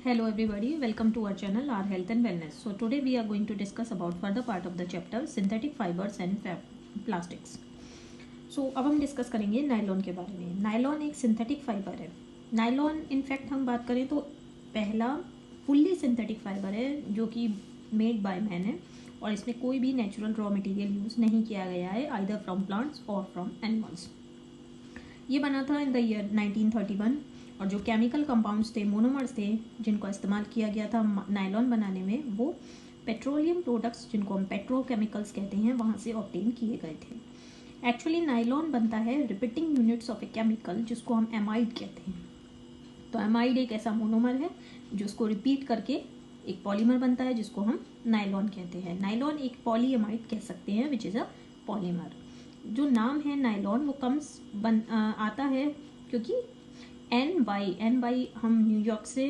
Hello everybody, welcome to our channel, our health and wellness. So today we are going to discuss about further part of the chapter synthetic fibers and plastics. So अब हम discuss करेंगे nylon के बारे में. Nylon एक synthetic fibre है. Nylon in fact हम बात करें तो पहला फुल्ली सिंथेटिक फाइबर है जो कि मेड बाय मैन है और इसमें कोई भी नेचुरल रॉ मटेरियल यूज़ नहीं किया गया है आइदर फ्रॉम प्लांट्स और फ्रॉम एनिमल्स. ये बना था इन द ईयर 1931 और जो केमिकल कंपाउंड्स थे, मोनोमर्स थे, जिनको इस्तेमाल किया गया था नायलॉन बनाने में, वो पेट्रोलियम प्रोडक्ट्स जिनको हम पेट्रोकेमिकल्स कहते हैं वहाँ से ऑब्टेन किए गए थे. एक्चुअली नायलॉन बनता है repeating units of a chemical जिसको हम एमाइड कहते हैं. तो एमाइड एक ऐसा मोनोमर है जो उसको रिपीट करके एक पॉलीमर बनता है जिसको हम नायलॉन कहते हैं. नायलॉन एक पॉलीएमाइड कह सकते हैं विच इज़ अ पॉलीमर. जो नाम है नायलॉन वो आता है क्योंकि एन बाई हम न्यूयॉर्क से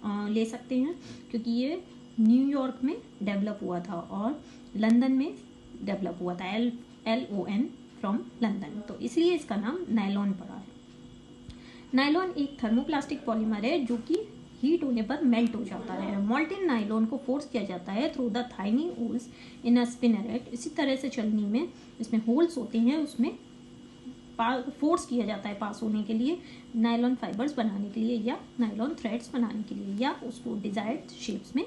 ले सकते हैं क्योंकि ये न्यूयॉर्क में डेवलप हुआ था और लंदन में डेवलप हुआ था. LON फ्रॉम लंदन, तो इसलिए इसका नाम नायलॉन पड़ा है. नायलॉन एक थर्मोप्लास्टिक पॉलीमर है जो कि हीट होने पर मेल्ट हो जाता है. मोल्टेन नायलॉन को फोर्स किया जाता है through the tiny holes in a spinneret. इसी तरह से चलनी में इसमें होल्स होते हैं, उसमें फोर्स किया जाता है पास होने के लिए, नायलॉन फाइबर्स बनाने के लिए या नायलॉन थ्रेड्स बनाने के लिए, या उसको डिजायर्ड शेप्स में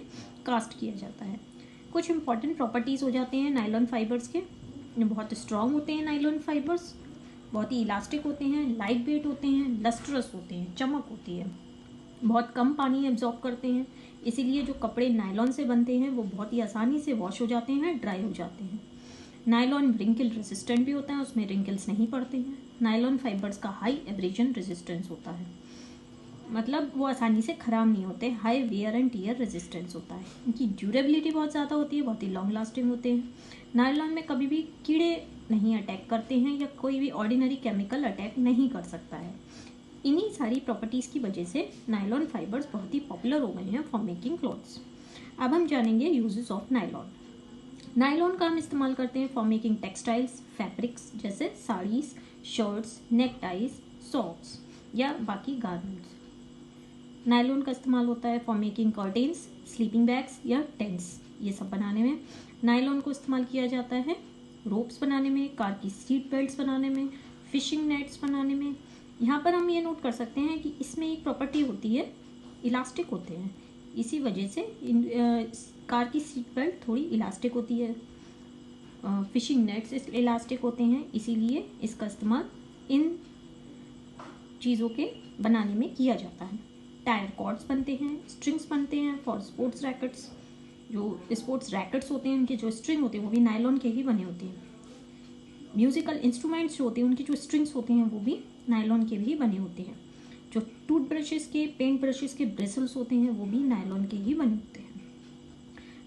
कास्ट किया जाता है. कुछ इंपॉर्टेंट प्रॉपर्टीज़ हो जाते हैं नायलॉन फाइबर्स के. बहुत स्ट्रॉन्ग होते हैं नायलॉन फाइबर्स, बहुत ही इलास्टिक होते हैं, लाइट वेट होते हैं, लस्ट्रस होते हैं, चमक होती है, बहुत कम पानी एब्जॉर्ब करते हैं. इसीलिए जो कपड़े नायलॉन से बनते हैं वो बहुत ही आसानी से वॉश हो जाते हैं, ड्राई हो जाते हैं. नायलॉन रिंकल रेजिस्टेंट भी होता है, उसमें रिंकल्स नहीं पड़ते हैं. नायलॉन फाइबर्स का हाई एब्रेजन रेजिस्टेंस होता है, मतलब वो आसानी से ख़राब नहीं होते. High wear and tear resistance होता है. इनकी ड्यूरेबिलिटी बहुत ज़्यादा होती है, बहुत ही लॉन्ग लास्टिंग होते हैं. नायलॉन में कभी भी कीड़े नहीं अटैक करते हैं या कोई भी ऑर्डिनरी केमिकल अटैक नहीं कर सकता है. इन्हीं सारी प्रॉपर्टीज़ की वजह से नायलॉन फाइबर्स बहुत ही पॉपुलर हो गए हैं फॉर मेकिंग क्लॉथ्स. अब हम जानेंगे यूजेस ऑफ नायलॉन. नायलॉन का हम इस्तेमाल करते हैं फॉर मेकिंग टेक्सटाइल्स, फैब्रिक्स जैसे साड़ीज़, शर्ट्स, नेकटाइज, सॉक्स या बाकी गारमेंट्स. नायलॉन का इस्तेमाल होता है for making curtains, sleeping bags या टेंट्स, ये सब बनाने में. नायलॉन को इस्तेमाल किया जाता है रोप्स बनाने में, कार की सीट बेल्ट्स बनाने में, फिशिंग नेट्स बनाने में. यहाँ पर हम ये नोट कर सकते हैं कि इसमें एक प्रॉपर्टी होती है, इलास्टिक होते हैं. इसी वजह से कार की सीट बेल्ट थोड़ी इलास्टिक होती है. फिशिंग नेट्स इलास्टिक होते हैं, इसीलिए इसका इस्तेमाल इन चीज़ों के बनाने में किया जाता है. टायर कॉर्ड्स बनते हैं, स्ट्रिंग्स बनते हैं फॉर स्पोर्ट्स रैकेट्स. जो स्पोर्ट्स रैकेट्स होते हैं उनके जो स्ट्रिंग होते हैं वो भी नायलॉन के ही बने होते हैं. म्यूजिकल इंस्ट्रूमेंट्स जो होते हैं उनकी जो स्ट्रिंग्स होते हैं वो भी नायलॉन के भी बने होते हैं. जो टूथ ब्रशेस के, पेंट ब्रशेस के ब्रिसल्स होते हैं वो भी नायलॉन के ही बने होते हैं.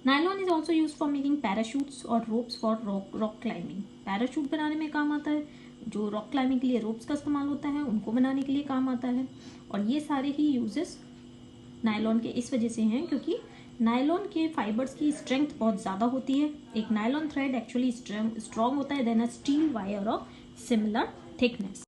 Nylon is also use for making parachutes और ropes for rock climbing. Parachute बनाने में काम आता है, जो रॉक क्लाइंबिंग के लिए रोप्स का इस्तेमाल होता है उनको बनाने के लिए काम आता है. और ये सारे ही यूजेस नायलॉन के इस वजह से हैं क्योंकि नायलॉन के फाइबर्स की स्ट्रेंथ बहुत ज़्यादा होती है. एक नायलॉन थ्रेड एक्चुअली स्ट्रॉन्ग होता है then a steel wire of similar thickness.